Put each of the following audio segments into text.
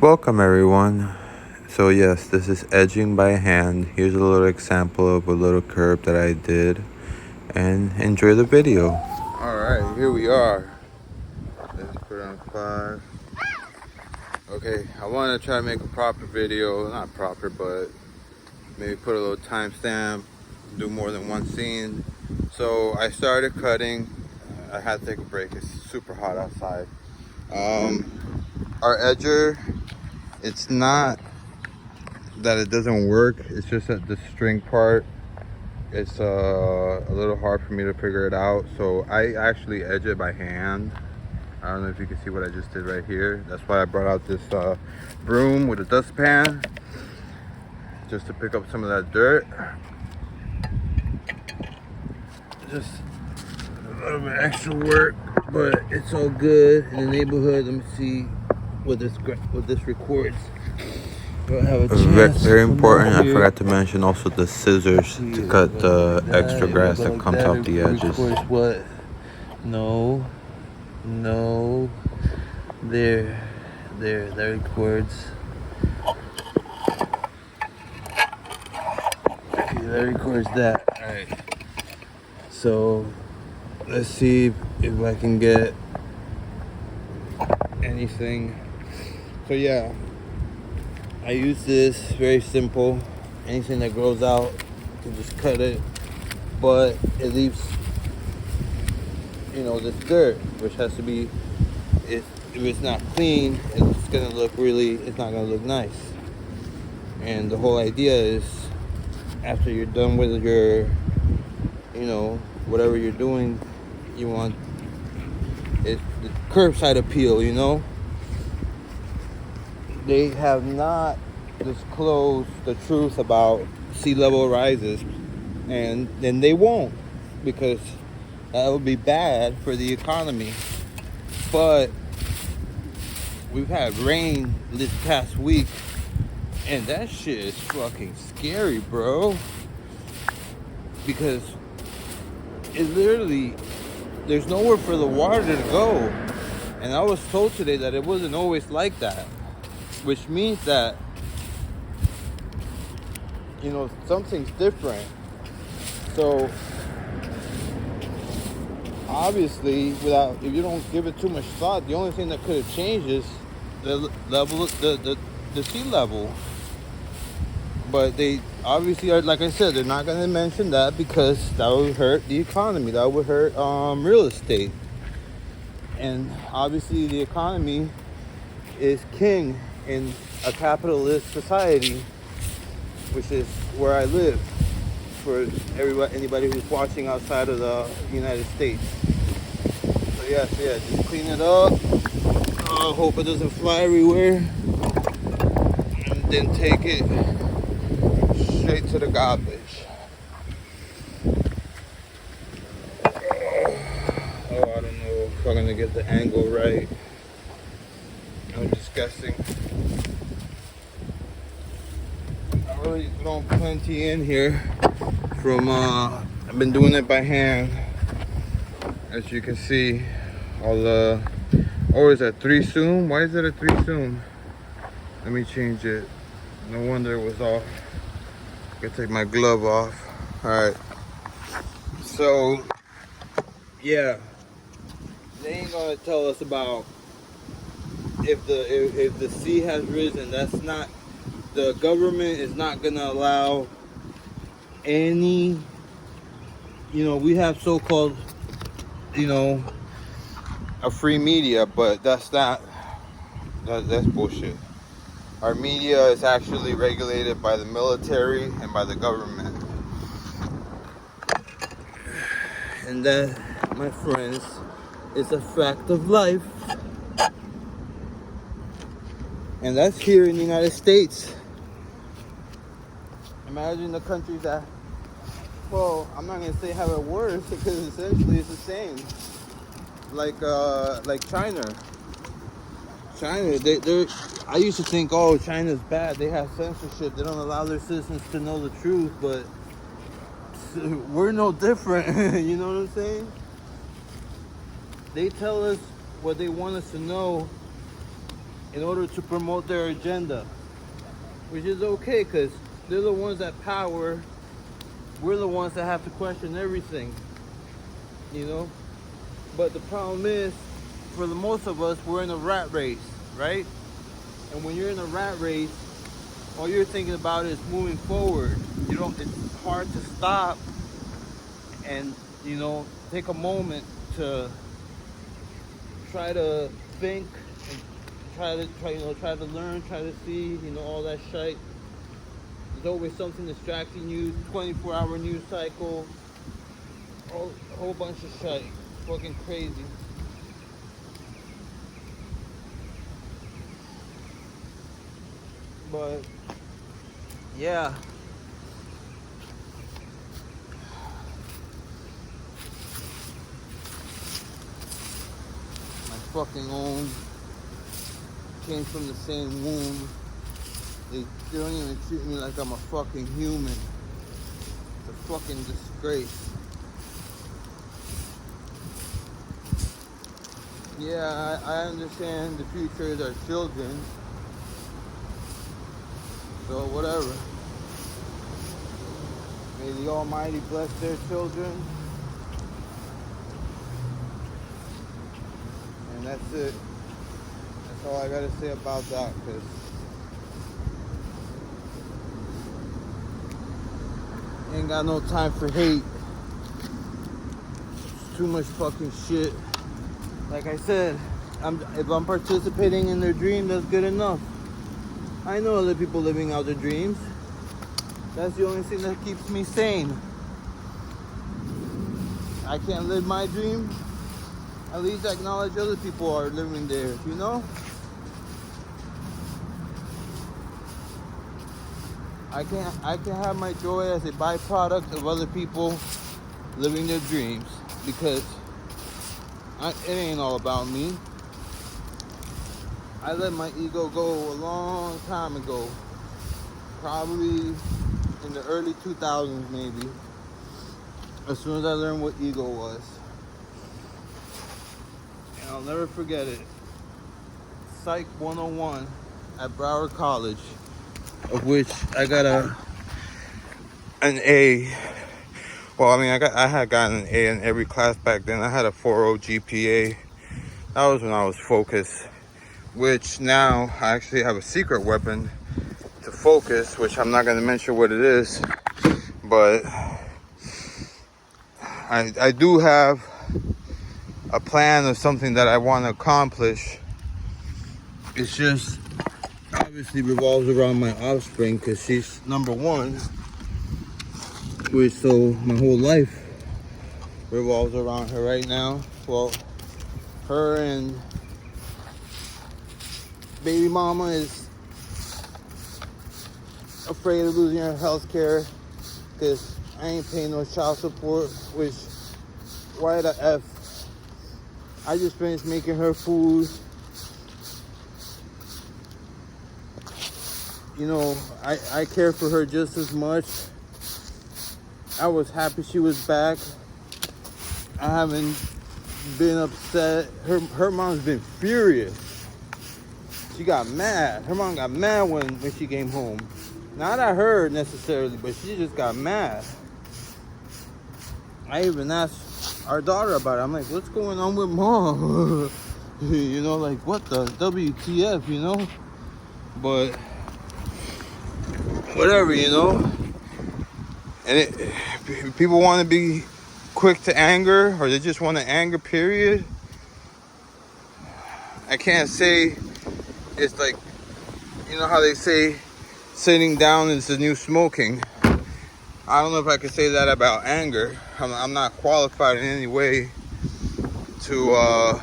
Welcome everyone. So yes, this is edging by hand. Here's a little example of a little curve that I did, and enjoy the video. Alright, here we are. Let's put on 5. Okay, I want to try to make a proper video. Not proper, but maybe put a little timestamp, do more than one scene. So I started cutting. I had to take a break. It's super hot outside. Our edger, it's not that it doesn't work, it's just that the string part, it's a little hard for me to figure it out. So I actually edge it by hand. I don't know if you can see what I just did right here. That's why I brought out this broom with a dustpan, just to pick up some of that dirt. Just a little bit extra work, but it's all good in the neighborhood. Let me see what this records. Very important, I forgot to mention also the scissors to cut the extra grass that comes off the edges. What? No. There, that records. Okay, that records that. Alright. So, let's see if I can get anything. So yeah. I use this, very simple. Anything that grows out, you can just cut it. But it leaves, this dirt, which has to be, if it's not clean, it's not gonna look nice. And the whole idea is, after you're done with your, whatever you're doing, you want it, the curbside appeal, They have not disclosed the truth about sea level rises, and then they won't, because that would be bad for the economy. But we've had rain this past week, and that shit is fucking scary, bro. Because it literally, there's nowhere for the water to go. And I was told today that it wasn't always like that. Which means that, something's different. So, obviously, if you don't give it too much thought, the only thing that could have changed is the level, the sea level. But they obviously are, like I said, they're not going to mention that, because that would hurt the economy. That would hurt real estate. And obviously, the economy is king in a capitalist society, which is where I live, for anybody who's watching outside of the United States. So yeah, just clean it up. Hope it doesn't fly everywhere, and then take it straight to the garbage. I don't know if I'm gonna get the angle right. I'm just guessing. I really thrown plenty in here from I've been doing it by hand. As you can see, is that 3 zoom? Why is it a 3 zoom? Let me change it. No wonder it was off. I gotta take my glove off. Alright. So yeah. They ain't gonna tell us about if the sea has risen. That's not, the government is not gonna allow any, we have so-called, a free media, but that's bullshit. Our media is actually regulated by the military and by the government. And that, my friends, is a fact of life. And that's here in the United States. Imagine the countries that, well, I'm not gonna say have it worse, because essentially it's the same. Like China. I used to think, China's bad. They have censorship. They don't allow their citizens to know the truth. But we're no different. You know what I'm saying? They tell us what they want us to know, in order to promote their agenda, which is okay because they're the ones that power. We're the ones that have to question everything, you know. But the problem is, for the most of us, we're in a rat race, right? And when you're in a rat race, all you're thinking about is moving forward. You don't. It's hard to stop and, you know, take a moment to try to think and try to learn, try to see, you know, all that shit. There's always something distracting you. 24-hour news cycle, a whole bunch of shit. Fucking crazy. But yeah, my fucking own came from the same womb. They don't even treat me like I'm a fucking human. It's a fucking disgrace. Yeah, I understand the future is our children. So whatever. May the Almighty bless their children. And that's it. That's all I gotta say about that, because ain't got no time for hate. It's too much fucking shit. Like I said, if I'm participating in their dream, that's good enough. I know other people living out their dreams. That's the only thing that keeps me sane. I can't live my dream. At least acknowledge other people are living there, you know? I can have my joy as a byproduct of other people living their dreams, because it ain't all about me. I let my ego go a long time ago. Probably in the early 2000s, maybe. As soon as I learned what ego was. And I'll never forget it. Psych 101 at Broward College, of which I got an A. Well, I mean, I had gotten an A in every class back then. I had a 4.0 GPA. That was when I was focused. Which now I actually have a secret weapon to focus, which I'm not going to mention what it is, but I do have a plan of something that I want to accomplish. It's just obviously revolves around my offspring, because she's number one, which so my whole life revolves around her right now. Well, her and baby mama is afraid of losing her health care because I ain't paying no child support, which, why the F? I just finished making her food. You know, I care for her just as much. I was happy she was back. I haven't been upset. Her mom's been furious. She got mad. Her mom got mad when she came home. Not at her necessarily, but she just got mad. I even asked our daughter about it. I'm like, what's going on with mom? You know, like, what the WTF, you know? But whatever, you know? And people want to be quick to anger, or they just want to anger, period. I can't say it's like, you know how they say sitting down is the new smoking. I don't know if I can say that about anger. I'm not qualified in any way to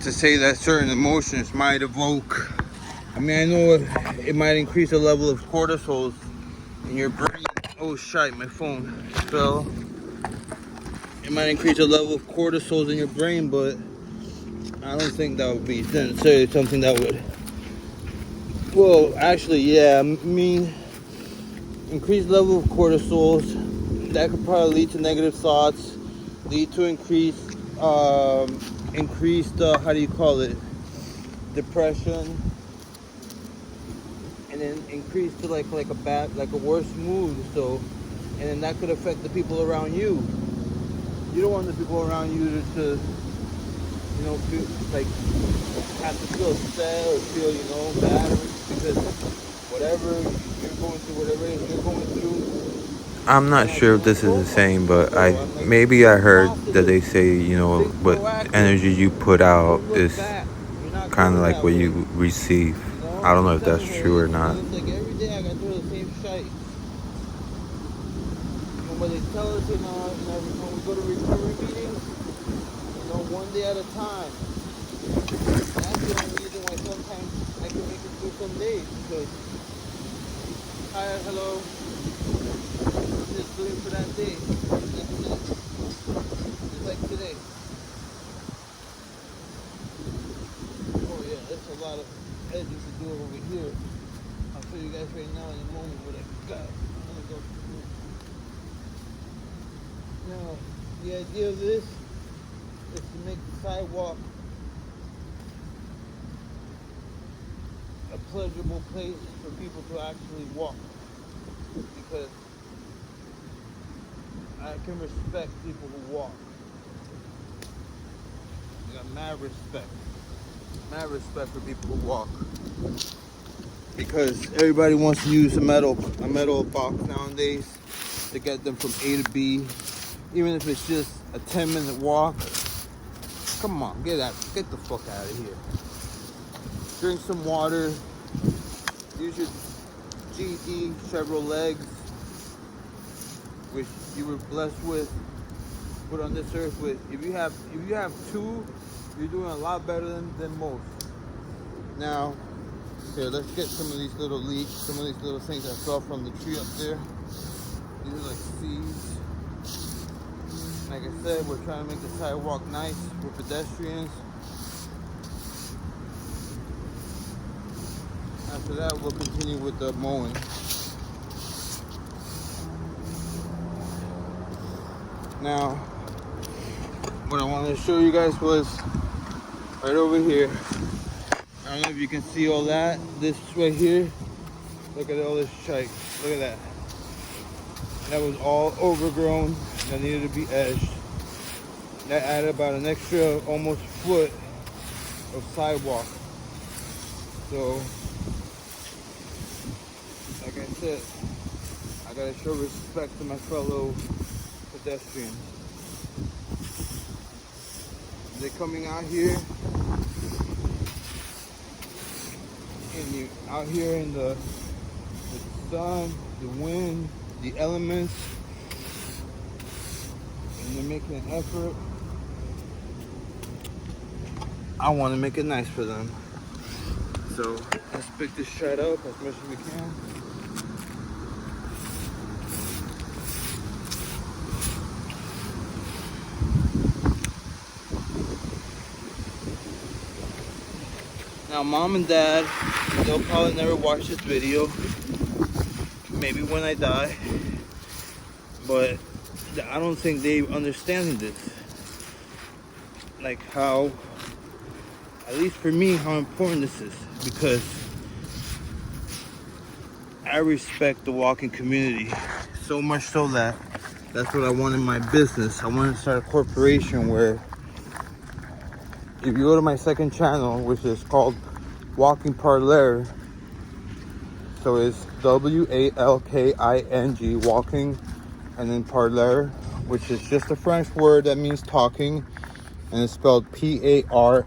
say that certain emotions might evoke. I mean, I know it might increase the level of cortisol in your brain. Oh shit, my phone fell. It might increase the level of cortisol in your brain, but I don't think that would be necessarily something that would. Well, actually, yeah. I mean, increased level of cortisol, that could probably lead to negative thoughts, lead to increased how do you call it? depression, and then increase to like a worse mood. So, and then that could affect the people around you. You don't want the people around you to feel like have to feel sad or feel bad, because whatever you're going through, whatever it is you're going through. I'm not sure if this is the same, but I heard that they say, what energy you put out is kind of like what you receive. I don't know if that's true or not. It's like every day I got through the same shite. When they tell us, when we go to recovery meetings, one day at a time. That's the only reason why sometimes I can make it through some days, because hi, hello, just doing for that day. That's it. Just like today. Oh yeah, there's a lot of edges to do over here. I'll show you guys right now in a moment what I got. I'm gonna go through. Now, the idea of this is to make the sidewalk a pleasurable place for people to actually walk, because I can respect people who walk. I got mad respect for people who walk, because everybody wants to use a metal box nowadays to get them from A to B, even if it's just a 10-minute walk. Come on, get the fuck out of here. Drink some water. Use your GD several legs, which you were blessed with, put on this earth with. If you have two, you're doing a lot better than most. Now, here, let's get some of these little leaves, some of these little things that fell from the tree up there. These are like seeds. Like I said, we're trying to make the sidewalk nice for pedestrians. After that, we'll continue with the mowing. Now, what I wanted to show you guys was right over here. I don't know if you can see all that. This right here. Look at all this shite. Look at that. That was all overgrown. That needed to be edged. That added about an extra almost foot of sidewalk. So, like I said, I gotta show respect to my fellow pedestrians. They're coming out here, and you out here in the sun, the wind, the elements, and they're making an effort. I want to make it nice for them. So let's pick this shit up as much as we can. Now, mom and dad, they'll probably never watch this video. Maybe when I die. But I don't think they understand this. Like how, at least for me, how important this is. Because I respect the walking community. So much so that that's what I want in my business. I want to start a corporation where, if you go to my second channel, which is called Walking Parlor, so it's WALKING, walking, and then parlor, which is just a French word that means talking, and it's spelled PARLER.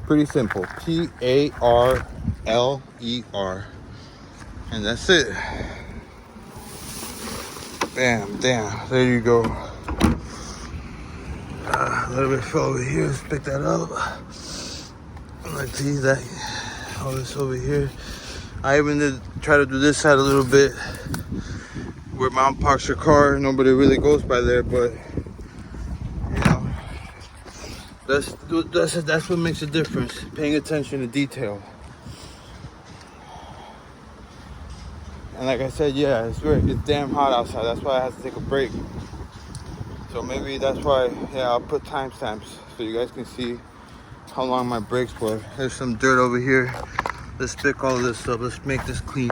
Pretty simple, PARLER, and that's it. Bam, damn, there you go. A little bit fell over here. Let's pick that up. Let's see that. All this over here. I even did try to do this side a little bit, where mom parks her car. Nobody really goes by there, but that's what makes a difference. Paying attention to detail. And like I said, yeah, it's damn hot outside. That's why I had to take a break. So maybe that's why, I'll put timestamps so you guys can see how long my brakes were. There's some dirt over here. Let's pick all of this up. Let's make this clean.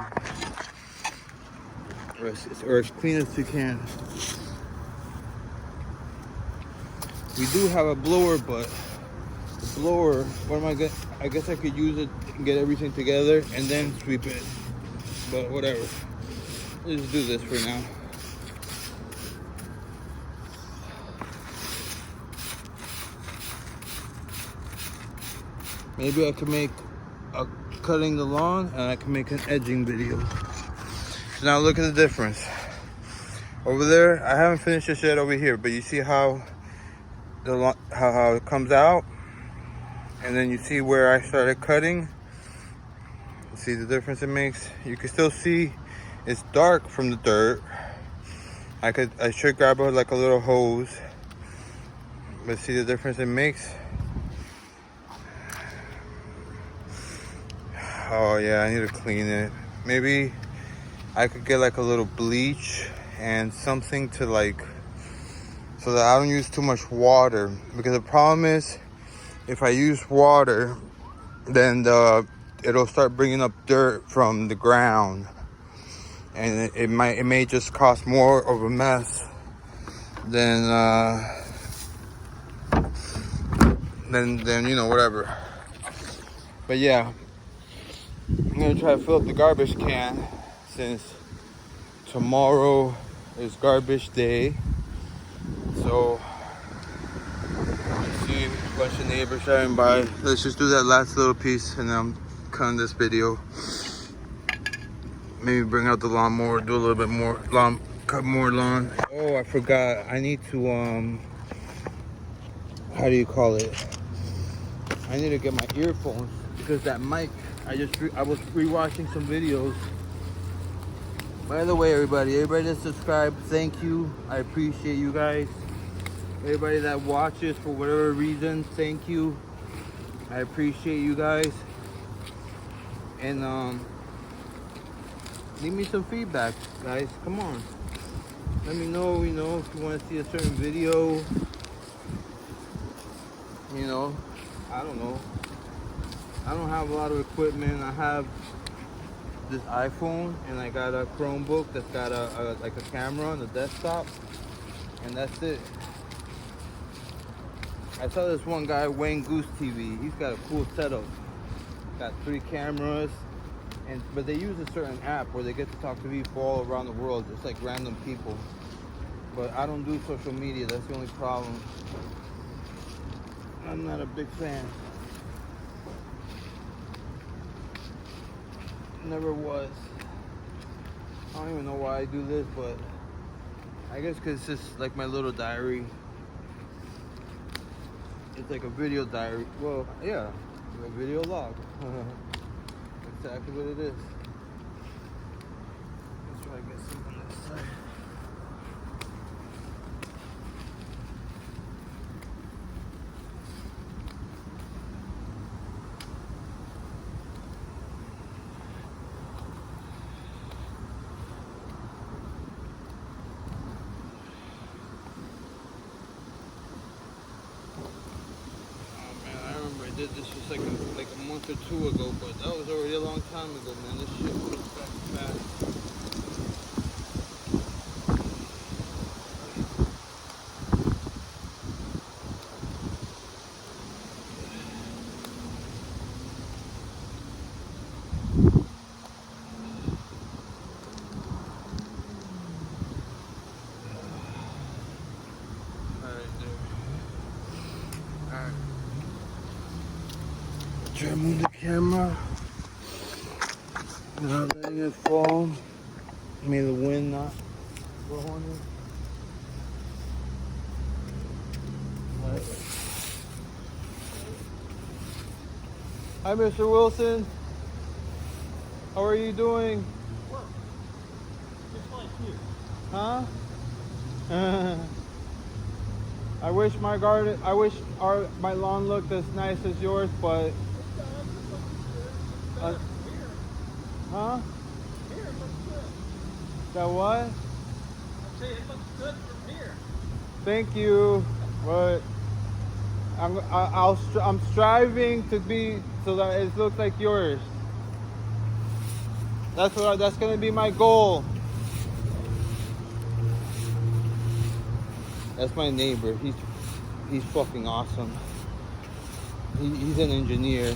Or as clean as you can. We do have a blower, but the blower, what am I get? I guess I could use it and get everything together and then sweep it. But whatever. Let's do this for now. Maybe I can make a cutting the lawn and I can make an edging video. So now look at the difference. Over there, I haven't finished this yet over here, but you see how how it comes out? And then you see where I started cutting. You see the difference it makes? You can still see it's dark from the dirt. I should grab like a little hose. But see the difference it makes? Oh yeah, I need to clean it. Maybe I could get like a little bleach and something to like, so that I don't use too much water. Because the problem is, if I use water, then it'll start bringing up dirt from the ground. And it may just cause more of a mess than you know, whatever. But yeah, I'm gonna try to fill up the garbage can since tomorrow is garbage day. So I see a bunch of neighbors driving by. Let's just do that last little piece and then I'm cutting this video. Maybe bring out the lawnmower, do a little bit more lawn, cut more lawn. Oh, I forgot. I need to how do you call it? I need to get my earphones because that mic. I was rewatching some videos. By the way, everybody that subscribed, thank you. I appreciate you guys. Everybody that watches for whatever reason, thank you. I appreciate you guys. And leave me some feedback, guys. Come on. Let me know, you know, if you want to see a certain video. You know, I don't know. I don't have a lot of equipment. I have this iPhone and I got a Chromebook that's got like a camera on the desktop, and that's it. I saw this one guy, Wayne Goose TV. He's got a cool setup. Got 3 cameras, but they use a certain app where they get to talk to people all around the world, just like random people. But I don't do social media. That's the only problem. I'm not a big fan. Never was. I don't even know why I do this, but I guess because it's just like my little diary. It's like a video diary. Well, yeah, a video log. Exactly what it is. Let's try to get some on this side. Did this was like a month or 2 ago, but that was already a long time ago, man. This shit goes back fast. Try to move the camera without letting it fall. May the wind not blow on it. Hi, Mr. Wilson. How are you doing? Work. Just like you. Huh? I wish my garden, my lawn looked as nice as yours, but Here. huh? Here it looks good. That what? I say it looks good from here. Thank you, but I'm striving to be so that it looks like yours. That's gonna be my goal. That's my neighbor. He's fucking awesome. He's an engineer,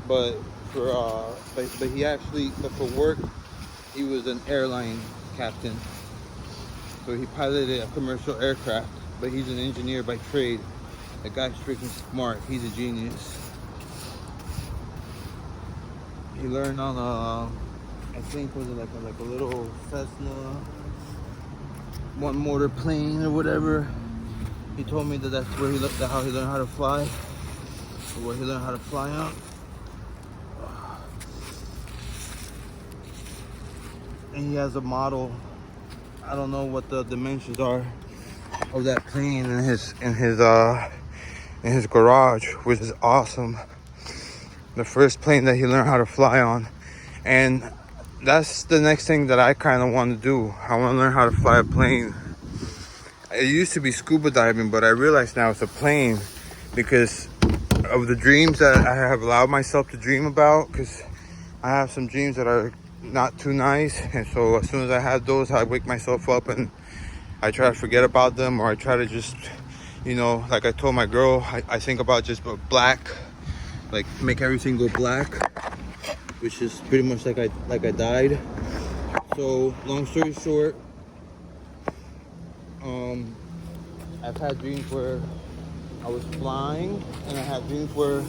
but for work he was an airline captain. So he piloted a commercial aircraft, but he's an engineer by trade. The guy's freaking smart. He's a genius. He learned on I think was it like a little Cessna one motor plane or whatever. He told me that that's where how he learned how to fly, or where he learned how to fly out. And he has a model. I don't know what the dimensions are of that plane in his garage, which is awesome. The first plane that he learned how to fly on, and that's the next thing that I kind of want to do. I want to learn how to fly a plane. It used to be scuba diving, but I realize now it's a plane because of the dreams that I have allowed myself to dream about, because I have some dreams that are not too nice, and so as soon as I have those, I wake myself up and I try to forget about them, or I try to just, like I told my girl, I think about just black, like make everything go black, which is pretty much like I died. So long story short, I've had dreams where I was flying, and I had dreams where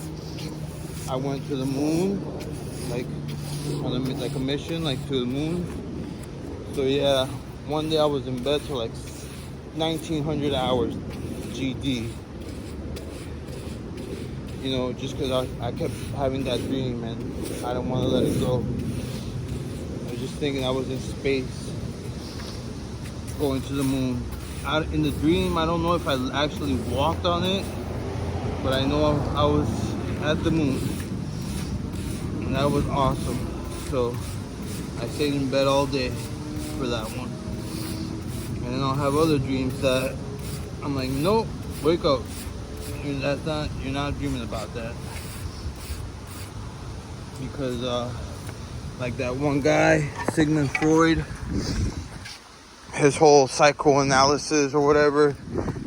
I went to the moon, like on a mission, like to the moon. So yeah, one day I was in bed for like 1900 hours GD. Just because I kept having that dream and I don't want to let it go. I was just thinking I was in space, going to the moon. In the dream, I don't know if I actually walked on it, but I know I was at the moon, and that was awesome. So I stayed in bed all day for that one. And then I'll have other dreams that I'm like, nope, wake up. You're not dreaming about that. Because like that one guy, Sigmund Freud, his whole psychoanalysis or whatever,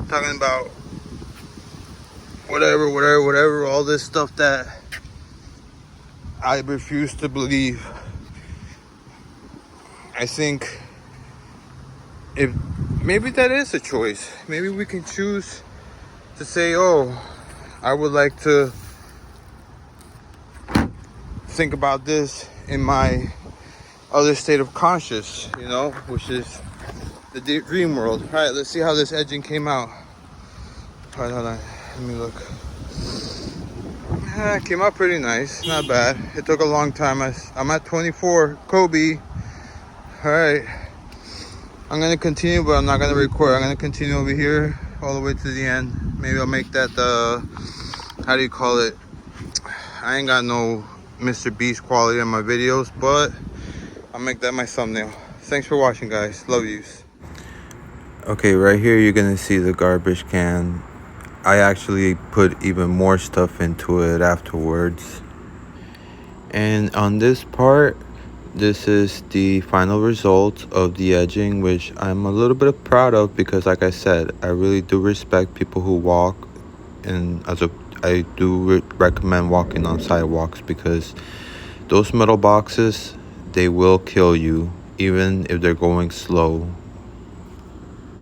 talking about whatever, all this stuff that I refuse to believe. I think if maybe that is a choice. Maybe we can choose to say, oh, I would like to think about this in my other state of conscious, which is the dream world. All right, let's see how this edging came out. All right, hold on, let me look. It came out pretty nice, not bad. It took a long time. I'm at 24 Kobe. All right, I'm gonna continue, but I'm not gonna record. I'm gonna continue over here all the way to the end. Maybe I'll make that how do you call it? I ain't got no Mr. Beast quality on my videos, but I'll make that my thumbnail. Thanks for watching, guys. Love yous. Okay, right here you're gonna see the garbage can. I actually put even more stuff into it afterwards. And on this part, this is the final result of the edging, which I'm a little bit proud of, because like I said, I really do respect people who walk, and I do recommend walking on sidewalks, because those metal boxes, they will kill you even if they're going slow.